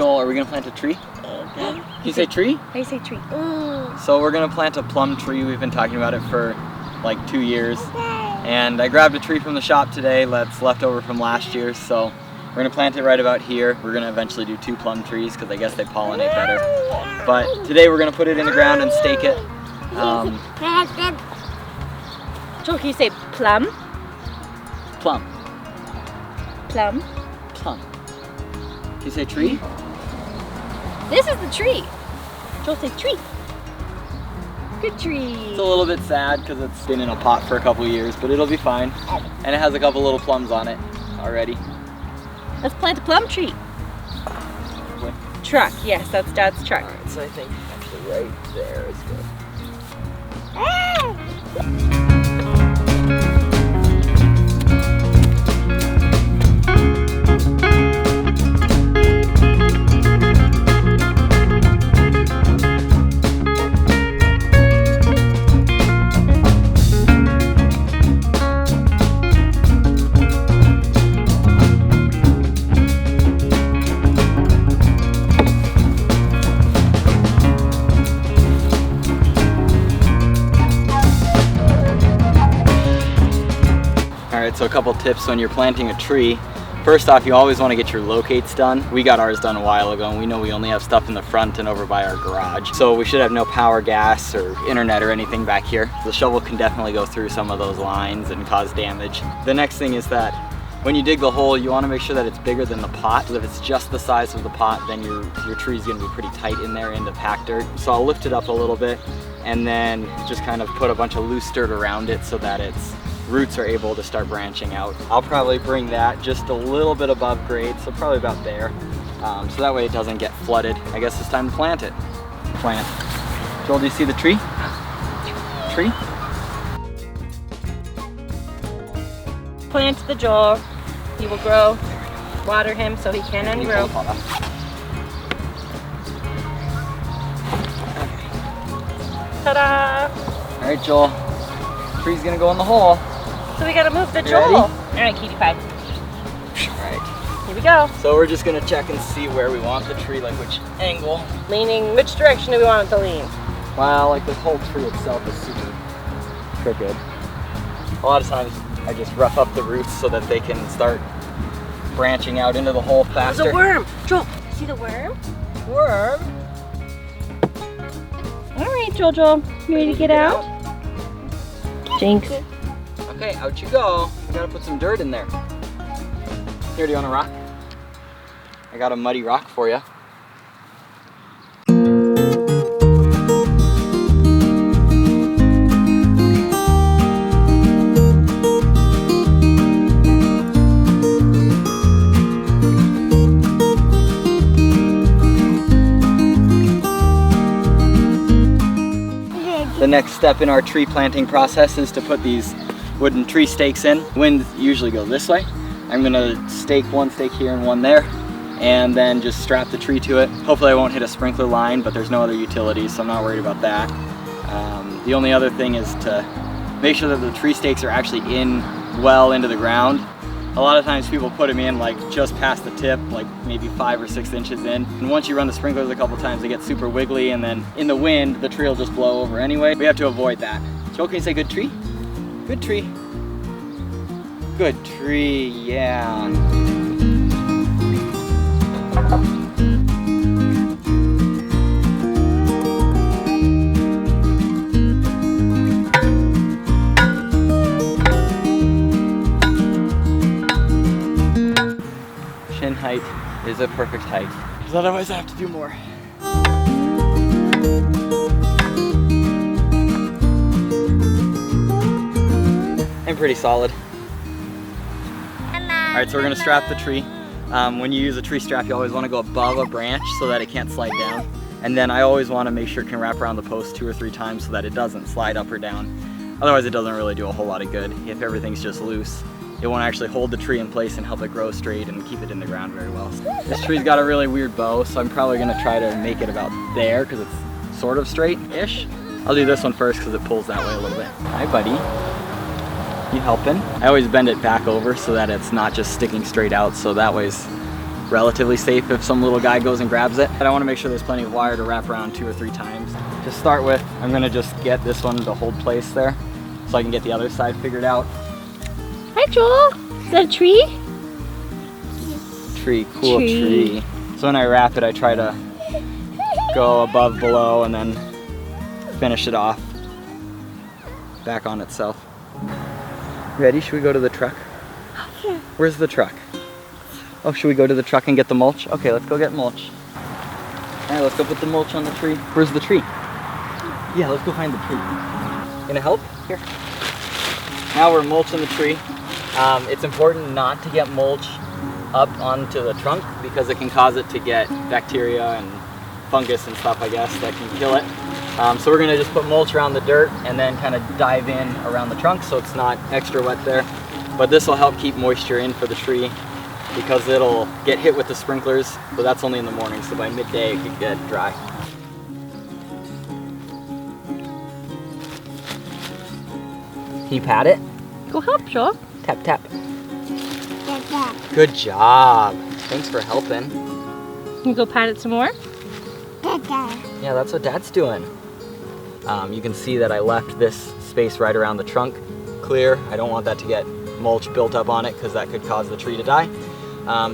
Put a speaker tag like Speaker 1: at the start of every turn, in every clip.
Speaker 1: Joel, are we gonna plant a tree? Can you say tree?
Speaker 2: I say tree.
Speaker 1: So we're gonna plant a plum tree. We've been talking about it for like 2 years. And I grabbed a tree from the shop today that's left over from last year. So we're gonna plant it right about here. We're gonna eventually do 2 plum trees because I guess they pollinate better. But today we're gonna put it in the ground and stake it.
Speaker 2: Joel, can you say plum?
Speaker 1: Plum.
Speaker 2: Plum.
Speaker 1: Plum. Can you say tree?
Speaker 2: This is the tree. Joel, say tree. Good tree.
Speaker 1: It's a little bit sad because it's been in a pot for a couple years, but it'll be fine. And it has a couple little plums on it already.
Speaker 2: Let's plant a plum tree.
Speaker 1: What?
Speaker 2: Truck. Yes, that's Dad's truck.
Speaker 1: Alright, so I think actually right there is good. Alright, so a couple tips when you're planting a tree. First off, you always want to get your locates done. We got ours done a while ago, and we know we only have stuff in the front and over by our garage. So we should have no power, gas, or internet or anything back here. The shovel can definitely go through some of those lines and cause damage. The next thing is that when you dig the hole, you want to make sure that it's bigger than the pot. If it's just the size of the pot, then your tree's going to be pretty tight in there in the packed dirt. So I'll lift it up a little bit and then just kind of put a bunch of loose dirt around it so that its roots are able to start branching out. I'll probably bring that just a little bit above grade, so probably about there. So that way it doesn't get flooded. I guess it's time to plant it. Plant. Joel, do you see the tree? Tree?
Speaker 2: Plant the Joel. He will grow. Water him so he can ungrow. Ta-da!
Speaker 1: All right, Joel. Tree's gonna go in the hole.
Speaker 2: So we gotta move the
Speaker 1: You
Speaker 2: Joel.
Speaker 1: ready?
Speaker 2: All right, cutie pie.
Speaker 1: All right.
Speaker 2: Here we go.
Speaker 1: So we're just gonna check and see where we want the tree, like which angle.
Speaker 2: Leaning, which direction do we want it to lean?
Speaker 1: Wow, like the whole tree itself is super crooked. A lot of times I just rough up the roots so that they can start branching out into the hole faster.
Speaker 2: There's a worm. Joel, see the worm? Worm. All right, Joel. You ready to get out? Jinx.
Speaker 1: Okay, out you go. We gotta put some dirt in there. Here, do you want a rock? I got a muddy rock for you. The next step in our tree planting process is to put these wooden tree stakes in. Wind usually goes this way. I'm gonna stake one stake here and one there, and then just strap the tree to it. Hopefully I won't hit a sprinkler line, but there's no other utilities, so I'm not worried about that. The only other thing is to make sure that the tree stakes are actually in well into the ground. A lot of times people put them in like just past the tip, like maybe 5 or 6 inches in. And once you run the sprinklers a couple times, they get super wiggly, and then in the wind, the tree will just blow over anyway. We have to avoid that. Joel, can you say good tree? Good tree. Good tree, yeah. Shin height is a perfect height, because otherwise I have to do more. I'm pretty solid. All right, so we're gonna strap the tree. When you use a tree strap, you always wanna go above a branch so that it can't slide down. And then I always wanna make sure it can wrap around the post 2 or 3 times so that it doesn't slide up or down. Otherwise it doesn't really do a whole lot of good. If everything's just loose, it won't actually hold the tree in place and help it grow straight and keep it in the ground very well. This tree's got a really weird bow, so I'm probably gonna try to make it about there because it's sort of straight-ish. I'll do this one first because it pulls that way a little bit. Hi, buddy. You helping? I always bend it back over so that it's not just sticking straight out, so that way's relatively safe if some little guy goes and grabs it. But I want to make sure there's plenty of wire to wrap around 2 or 3 times. To start with, I'm gonna just get this one to hold place there so I can get the other side figured out.
Speaker 2: Hi, Joel. Is that a tree?
Speaker 1: Tree, cool tree. So when I wrap it, I try to go above, below, and then finish it off back on itself. Ready? Should we go to the truck?
Speaker 2: Yeah.
Speaker 1: Where's the truck? Oh, should we go to the truck and get the mulch? Okay, let's go get mulch. All right, let's go put the mulch on the tree. Where's the tree? Yeah, let's go find the tree. Gonna help? Here. Now we're mulching the tree. It's important not to get mulch up onto the trunk because it can cause it to get bacteria and fungus and stuff, I guess, that can kill it. So we're gonna just put mulch around the dirt and then kind of dive in around the trunk so it's not extra wet there. But this will help keep moisture in for the tree because it'll get hit with the sprinklers, but that's only in the morning, so by midday it could get dry. Can you pat it?
Speaker 2: Go help, Joel.
Speaker 1: Tap, tap. Good job. Thanks for helping.
Speaker 2: You go pat it some more?
Speaker 1: Yeah, that's what Dad's doing. You can see that I left this space right around the trunk clear. I don't want that to get mulch built up on it because that could cause the tree to die.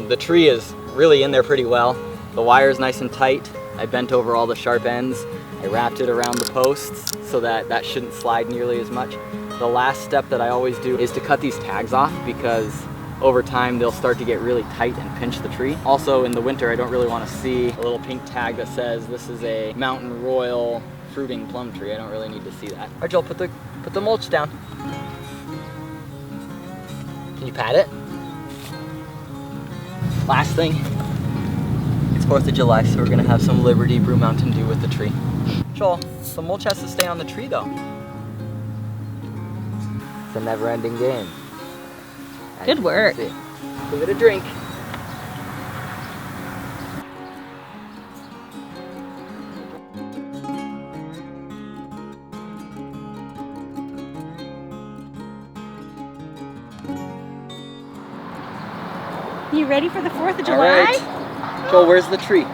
Speaker 1: The tree is really in there pretty well. The wire is nice and tight. I bent over all the sharp ends. I wrapped it around the posts so that that shouldn't slide nearly as much. The last step that I always do is to cut these tags off because over time they'll start to get really tight and pinch the tree. Also in the winter I don't really want to see a little pink tag that says this is a Mountain Royal fruiting plum tree. I don't really need to see that. All right, Joel, put the mulch down. Can you pat it? Last thing, it's 4th of July, so we're gonna have some Liberty Brew Mountain Dew with the tree. Joel, the mulch has to stay on the tree though. It's a never-ending game.
Speaker 2: Good work.
Speaker 1: Give it a drink.
Speaker 2: You ready for the 4th of July?
Speaker 1: All right. Joel, where's the tree?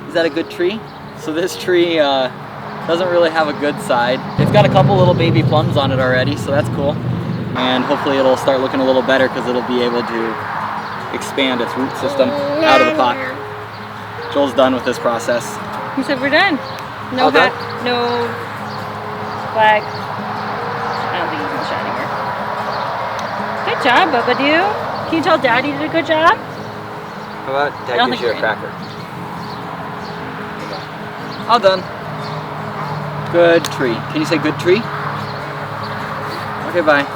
Speaker 1: Is that a good tree? So this tree doesn't really have a good side. It's got a couple little baby plums on it already, so that's cool. And hopefully it'll start looking a little better because it'll be able to expand its root system out of the pot. Joel's done with this process.
Speaker 2: He said we're done. No hat, no flag. I don't think he's gonna shine anymore. Good job, Bubba Doo. Can you tell Daddy did a good job?
Speaker 1: How about Dad gives you a cracker? All done. Good tree. Can you say good tree? Okay, bye.